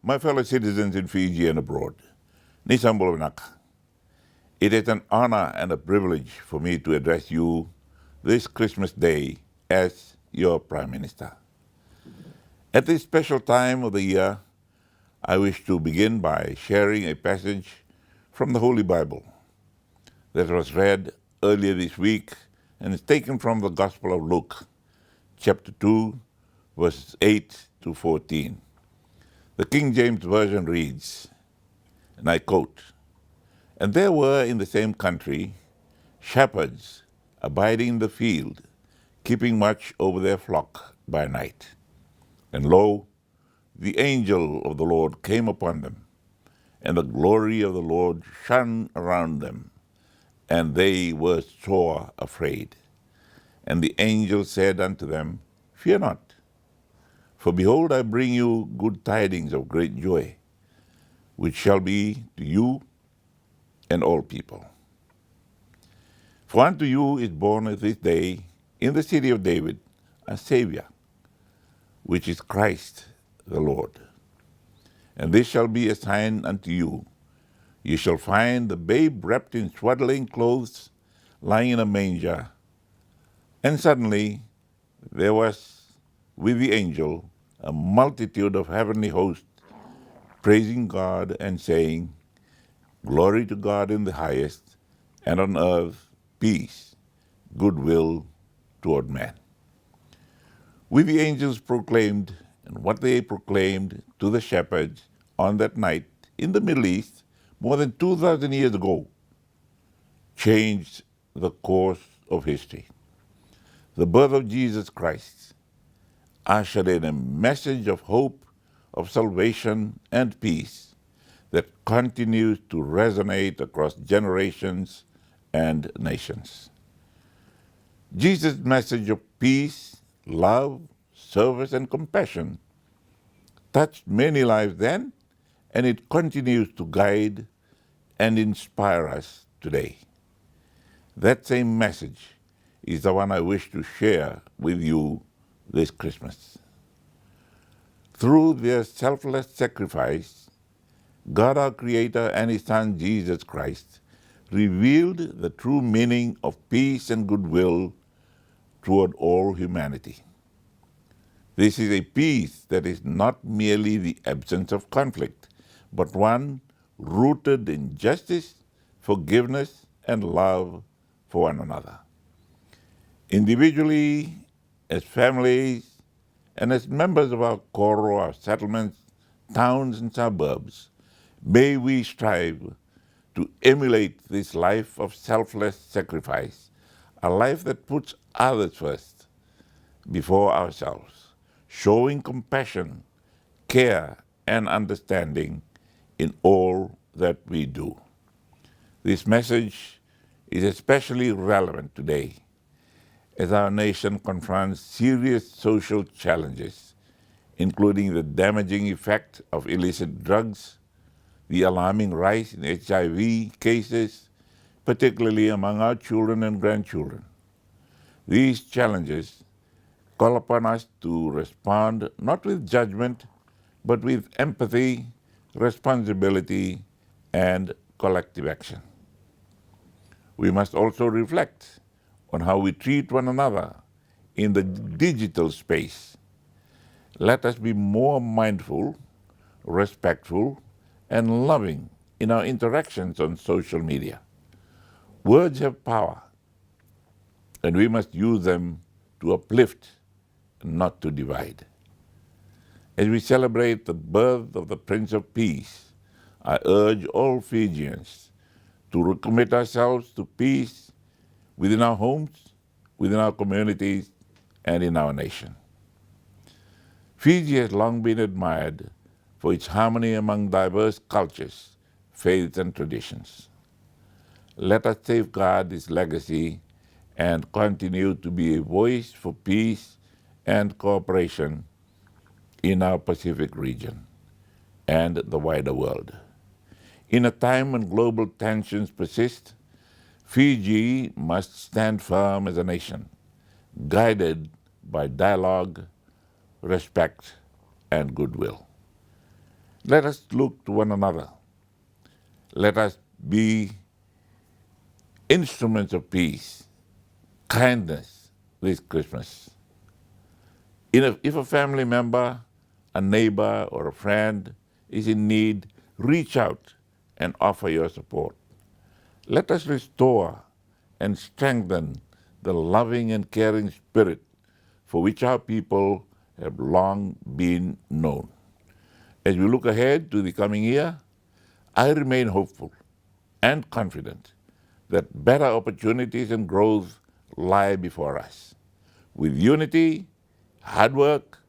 My fellow citizens in Fiji and abroad, Nisambolovinak, it is an honor and a privilege for me to address you this Christmas Day as your Prime Minister. At this special time of the year, I wish to begin by sharing a passage from the Holy Bible that was read earlier this week and is taken from the Gospel of Luke, chapter 2, verses 8 to 14. The King James Version reads, and I quote, "And there were in the same country shepherds abiding in the field, keeping watch over their flock by night. And lo, the angel of the Lord came upon them, and the glory of the Lord shone around them, and they were sore afraid. And the angel said unto them, Fear not, for behold, I bring you good tidings of great joy, which shall be to you and all people. For unto you is born this day in the city of David a Savior, which is Christ the Lord. And this shall be a sign unto you. You shall find the babe wrapped in swaddling clothes, lying in a manger. And suddenly there was with the angel a multitude of heavenly hosts, praising God and saying, Glory to God in the highest, and on earth peace, goodwill toward men." With the angels proclaimed, and what they proclaimed to the shepherds on that night in the Middle East more than 2,000 years ago, changed the course of history. The birth of Jesus Christ ushered in a message of hope, of salvation and peace that continues to resonate across generations and nations. Jesus' message of peace, love, service, and compassion touched many lives then, and it continues to guide and inspire us today. That same message is the one I wish to share with you this Christmas. Through their selfless sacrifice, God our Creator and His Son Jesus Christ revealed the true meaning of peace and goodwill toward all humanity. This is a peace that is not merely the absence of conflict, but one rooted in justice, forgiveness, and love for one another. Individually, as families, and as members of our core, our settlements, towns, and suburbs, may we strive to emulate this life of selfless sacrifice, a life that puts others first before ourselves, showing compassion, care, and understanding in all that we do. This message is especially relevant today as our nation confronts serious social challenges, including the damaging effect of illicit drugs, the alarming rise in HIV cases, particularly among our children and grandchildren. These challenges call upon us to respond not with judgment, but with empathy, responsibility, and collective action. We must also reflect on how we treat one another in the digital space. Let us be more mindful, respectful, and loving in our interactions on social media. Words have power, and we must use them to uplift, not to divide. As we celebrate the birth of the Prince of Peace, I urge all Fijians to recommit ourselves to peace within our homes, within our communities, and in our nation. Fiji has long been admired for its harmony among diverse cultures, faiths, and traditions. Let us safeguard this legacy and continue to be a voice for peace and cooperation in our Pacific region and the wider world. In a time when global tensions persist, Fiji must stand firm as a nation, guided by dialogue, respect, and goodwill. Let us look to one another. Let us be instruments of peace, kindness this Christmas. If a family member, a neighbor, or a friend is in need, reach out and offer your support. Let us restore and strengthen the loving and caring spirit for which our people have long been known. As we look ahead to the coming year, I remain hopeful and confident that better opportunities and growth lie before us. With unity, hard work,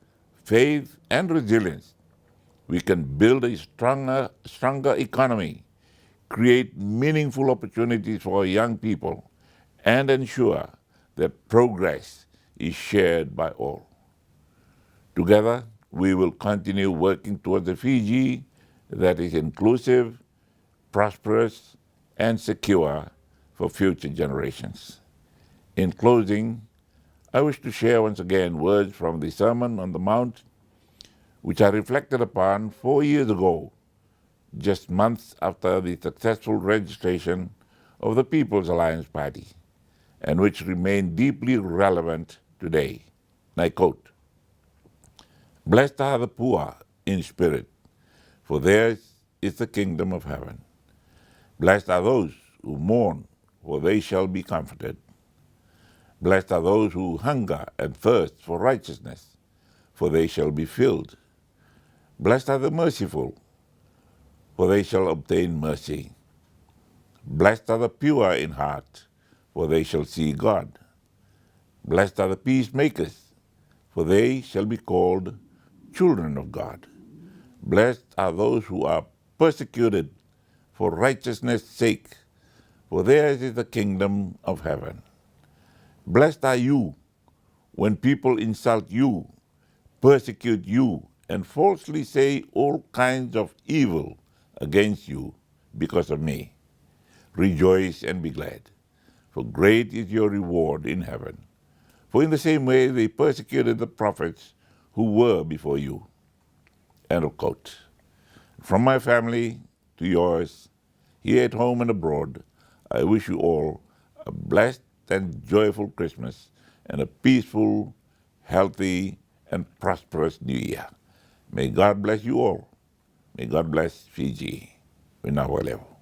faith, and resilience, we can build a stronger economy, create meaningful opportunities for our young people, and ensure that progress is shared by all. Together, we will continue working towards a Fiji that is inclusive, prosperous, and secure for future generations. In closing, I wish to share once again words from the Sermon on the Mount, which I reflected upon 4 years ago, just months after the successful registration of the People's Alliance Party, and which remain deeply relevant today. I quote, "Blessed are the poor in spirit, for theirs is the kingdom of heaven. Blessed are those who mourn, for they shall be comforted. Blessed are those who hunger and thirst for righteousness, for they shall be filled. Blessed are the merciful, for they shall obtain mercy. Blessed are the pure in heart, for they shall see God. Blessed are the peacemakers, for they shall be called children of God. Blessed are those who are persecuted for righteousness' sake, for theirs is the kingdom of heaven. Blessed are you when people insult you, persecute you, and falsely say all kinds of evil against you because of me. Rejoice and be glad, for great is your reward in heaven. For in the same way they persecuted the prophets who were before you." End of quote. From my family to yours, here at home and abroad, I wish you all a blessed and joyful Christmas and a peaceful, healthy, and prosperous New Year. May God bless you all. May God bless Fiji. Winawalevo.